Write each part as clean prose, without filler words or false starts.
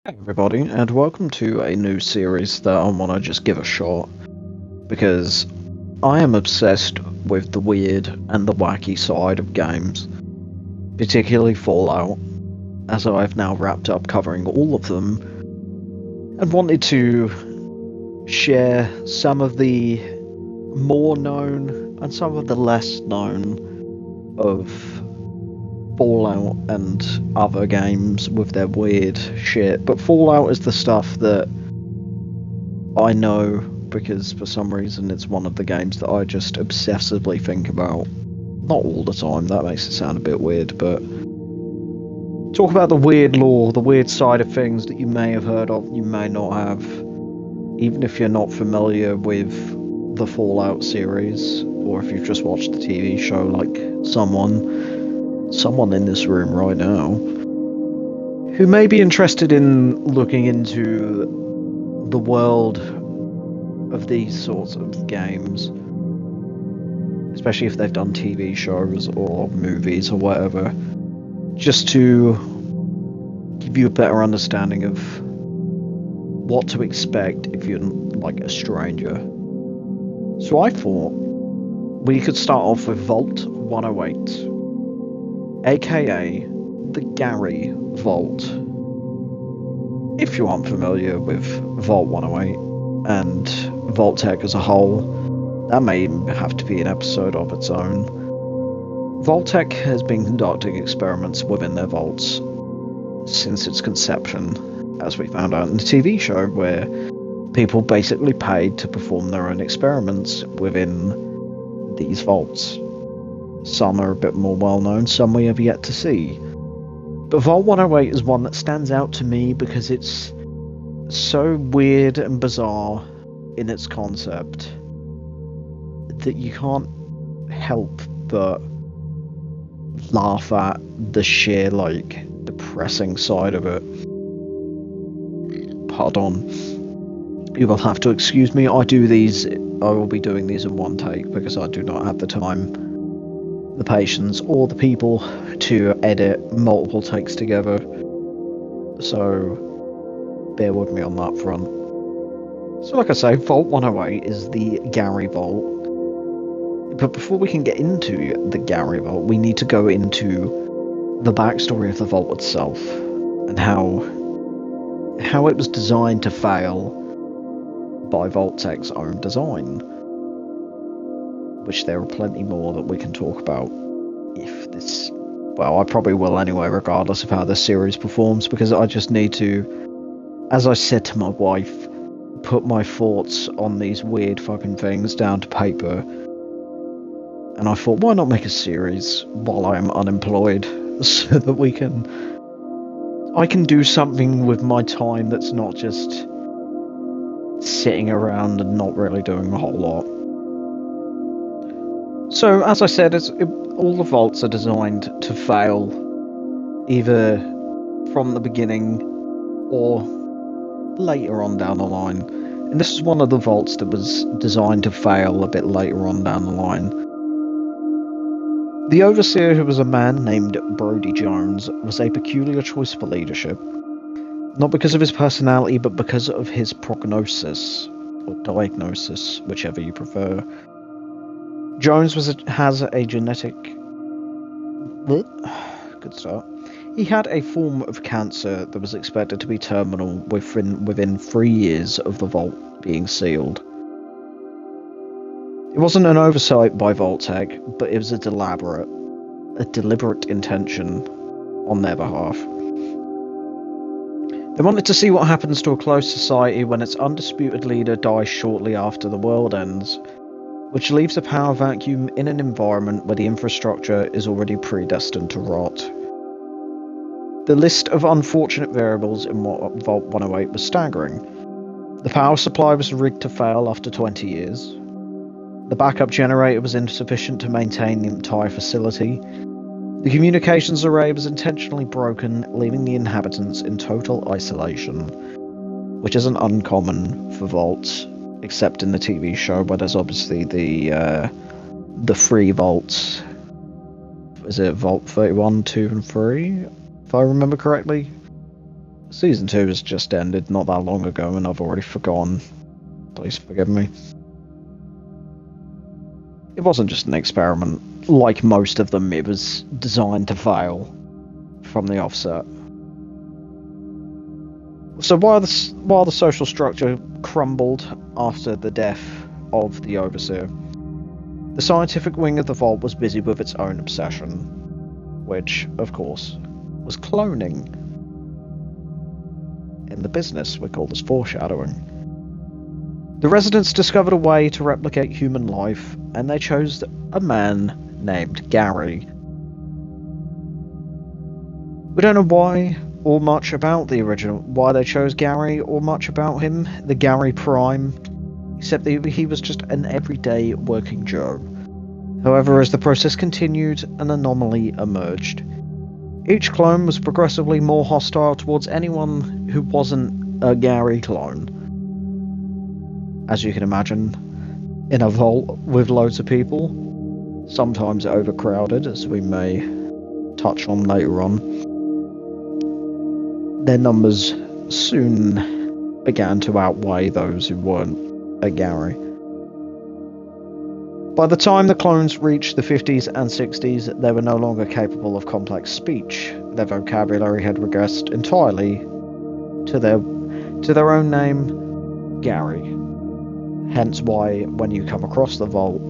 Hey everybody, and welcome to a new series that I want to just give a shot because I am obsessed with the weird and the wacky side of games, particularly Fallout, as I've now wrapped up covering all of them and wanted to share some of the more known and some of the less known of Fallout and other games with their weird shit. But Fallout is the stuff that I know because for some reason it's one of the games that I just obsessively think about. Not all the time, that makes it sound a bit weird, but talk about the weird lore, the weird side of things that you may have heard of, you may not have. Even if you're not familiar with the Fallout series, or if you've just watched the TV show like someone in this room right now, who may be interested in looking into the world of these sorts of games, especially if they've done TV shows or movies or whatever, just to give you a better understanding of what to expect if you're like a stranger. So I thought we could start off with Vault 108, aka the Gary Vault. If you aren't familiar with Vault 108 and Vault-Tec as a whole, that may even have to be an episode of its own. Vault-Tec has been conducting experiments within their vaults since its conception, as we found out in the TV show, where people basically paid to perform their own experiments within these vaults. Some are a bit more well known, some we have yet to see. But Vault 108 is one that stands out to me because it's so weird and bizarre in its concept that you can't help but laugh at the sheer, depressing side of it. Pardon. You will have to excuse me, I will be doing these in one take because I do not have the time, the patience, or the people to edit multiple takes together. So bear with me on that front. So like I say, Vault 108 is the Gary Vault. But before we can get into the Gary Vault, we need to go into the backstory of the Vault itself and how it was designed to fail by Vault-Tec's own design. Which there are plenty more that we can talk about if this... Well, I probably will anyway, regardless of how this series performs, because I just need to, as I said to my wife, put my thoughts on these weird fucking things down to paper. And I thought, why not make a series while I am unemployed, so that I can do something with my time that's not just sitting around and not really doing a whole lot. So, as I said, all the vaults are designed to fail, either from the beginning or later on down the line. And this is one of the vaults that was designed to fail a bit later on down the line. The Overseer, who was a man named Brody Jones, was a peculiar choice for leadership. Not because of his personality, but because of his prognosis, or diagnosis, whichever you prefer. Jones has a genetic... Good start. He had a form of cancer that was expected to be terminal within 3 years of the vault being sealed. It wasn't an oversight by Vault-Tec, but it was a deliberate intention on their behalf. They wanted to see what happens to a closed society when its undisputed leader dies shortly after the world ends, which leaves a power vacuum in an environment where the infrastructure is already predestined to rot. The list of unfortunate variables in Vault 108 was staggering. The power supply was rigged to fail after 20 years. The backup generator was insufficient to maintain the entire facility. The communications array was intentionally broken, leaving the inhabitants in total isolation, which isn't uncommon for vaults, except in the TV show where there's obviously the free vaults. Is it Vault 31, 2 and 3, if I remember correctly? Season 2 has just ended not that long ago, and I've already forgotten. Please forgive me. It wasn't just an experiment. Like most of them, it was designed to fail from the offset. So while the social structure crumbled after the death of the Overseer, the scientific wing of the Vault was busy with its own obsession, which, of course, was cloning. In the business, we call this foreshadowing. The residents discovered a way to replicate human life, and they chose a man named Gary. We don't know why or much about the original, why they chose Gary or much about him, the Gary Prime, except that he was just an everyday working Joe. However, as the process continued, an anomaly emerged. Each clone was progressively more hostile towards anyone who wasn't a Gary clone. As you can imagine, in a vault with loads of people, sometimes overcrowded, as we may touch on later on, their numbers soon began to outweigh those who weren't a Gary. By the time the clones reached the 50s and 60s, they were no longer capable of complex speech. Their vocabulary had regressed entirely to their own name, Gary. Hence why, when you come across the Vault,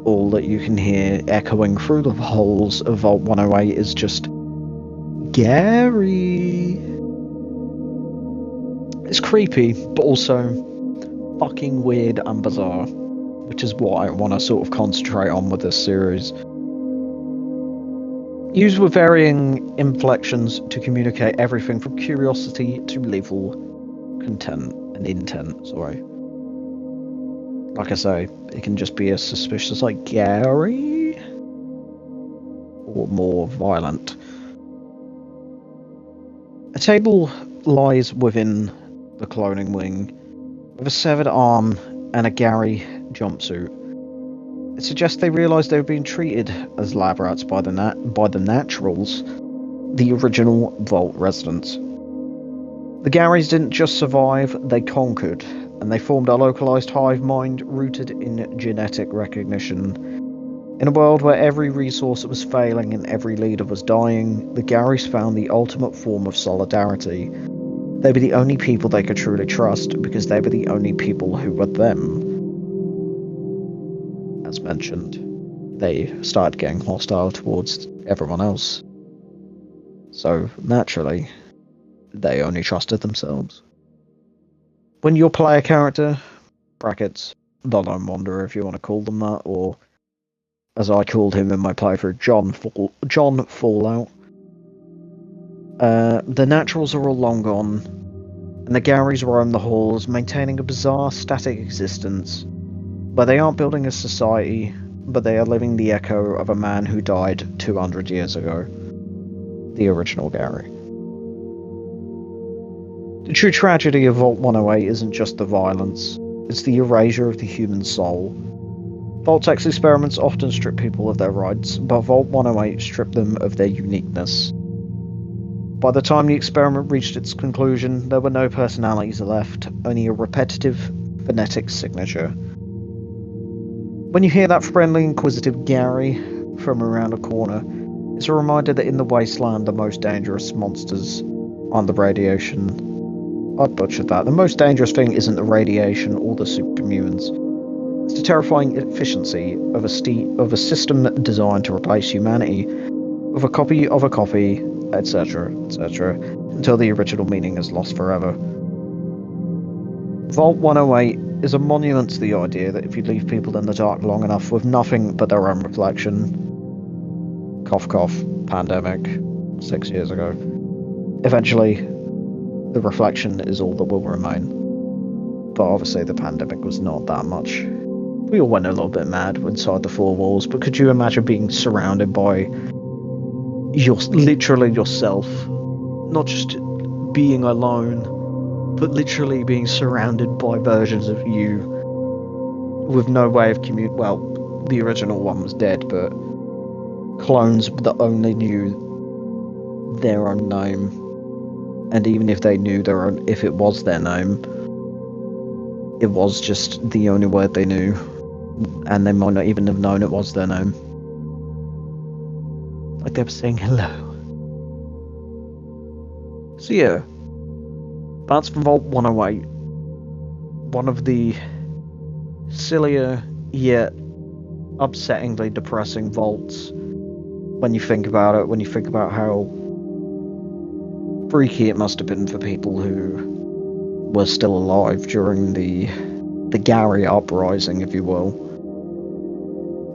all that you can hear echoing through the halls of Vault 108 is just Gary. It's creepy, but also fucking weird and bizarre, which is what I want to sort of concentrate on with this series. Used with varying inflections to communicate everything from curiosity to lethal intent, sorry. Like I say, it can just be as suspicious like Gary, or more violent. A table lies within the cloning wing, with a severed arm and a Gary jumpsuit. It suggests they realised they were being treated as lab rats by the Naturals, the original Vault residents. The Garys didn't just survive, they conquered, and they formed a localised hive mind rooted in genetic recognition. In a world where every resource was failing and every leader was dying, the Garys found the ultimate form of solidarity. They were the only people they could truly trust, because they were the only people who were them. As mentioned, they started getting hostile towards everyone else. So, naturally, they only trusted themselves. When your player character, brackets, the Lone Wanderer if you want to call them that, or as I called him in my playthrough, John Fallout, the Naturals are all long gone, and the Garys roam the halls, maintaining a bizarre, static existence, where they aren't building a society, but they are living the echo of a man who died 200 years ago. The original Gary. The true tragedy of Vault 108 isn't just the violence, it's the erasure of the human soul. Vault-Tec's experiments often strip people of their rights, but Vault 108 stripped them of their uniqueness. By the time the experiment reached its conclusion, there were no personalities left, only a repetitive, phonetic signature. When you hear that friendly, inquisitive Gary from around a corner, it's a reminder that in the wasteland, the most dangerous monsters aren't the radiation. I butchered that. The most dangerous thing isn't the radiation or the supermutants. It's the terrifying efficiency of a system designed to replace humanity with a copy of a copy, etc., etc., until the original meaning is lost forever. Vault 108 is a monument to the idea that if you leave people in the dark long enough with nothing but their own reflection, cough cough, pandemic, 6 years ago, eventually the reflection is all that will remain. But obviously the pandemic was not that much. We all went a little bit mad inside the four walls, but could you imagine being surrounded by literally yourself? Not just being alone, but literally being surrounded by versions of you with no way of well, the original one was dead, but clones that only knew their own name And even if they knew if it was their name, it was just the only word they knew, and they might not even have known it was their name. Like they were saying hello. So yeah, that's Vault 108. One of the sillier yet upsettingly depressing vaults when you think about it, when you think about how freaky it must have been for people who were still alive during the Gary uprising, if you will.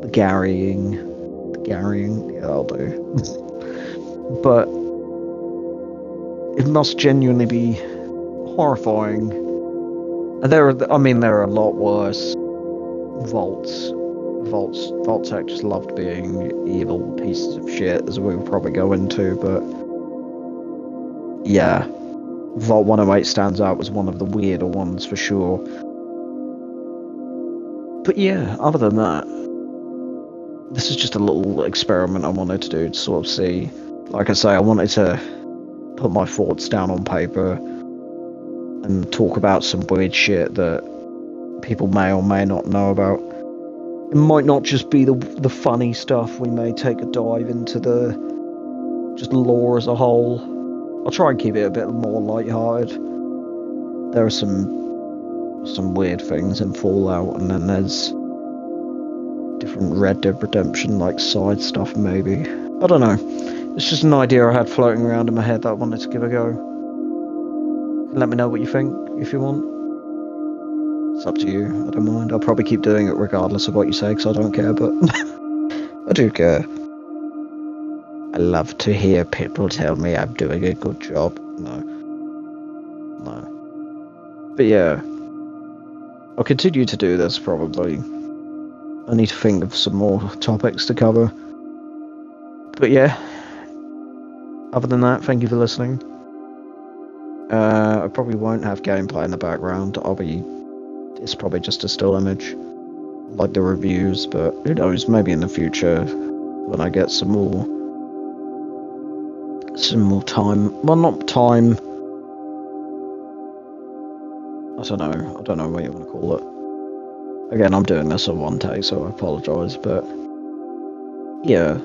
The Garying, yeah, I'll do. But it must genuinely be horrifying. There are a lot worse vaults. Vault-Tec just loved being evil pieces of shit, as we will probably go into, but yeah, Vault 108 stands out as one of the weirder ones for sure. But yeah, other than that, this is just a little experiment I wanted to do to sort of see. Like I say, I wanted to put my thoughts down on paper and talk about some weird shit that people may or may not know about. It might not just be the funny stuff. We may take a dive into the just lore as a whole. I'll try and keep it a bit more lighthearted. There are some weird things in Fallout, and then there's different Red Dead Redemption like side stuff maybe. I don't know. It's just an idea I had floating around in my head that I wanted to give a go. Let me know what you think if you want. It's up to you. I don't mind. I'll probably keep doing it regardless of what you say because I don't care, but I do care. I love to hear people tell me I'm doing a good job. No. But yeah, I'll continue to do this probably. I need to think of some more topics to cover. But yeah, other than that, thank you for listening. I probably won't have gameplay in the background. It's probably just a still image, like the reviews, but who knows, maybe in the future, when I get some more time. Well, not time. I don't know what you want to call it. Again, I'm doing this on one take, so I apologise, but yeah.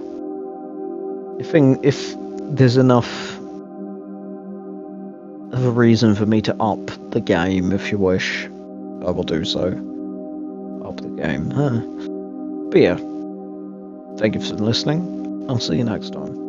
If there's enough of a reason for me to up the game, if you wish, I will do so. Up the game, huh? But yeah, thank you for listening. I'll see you next time.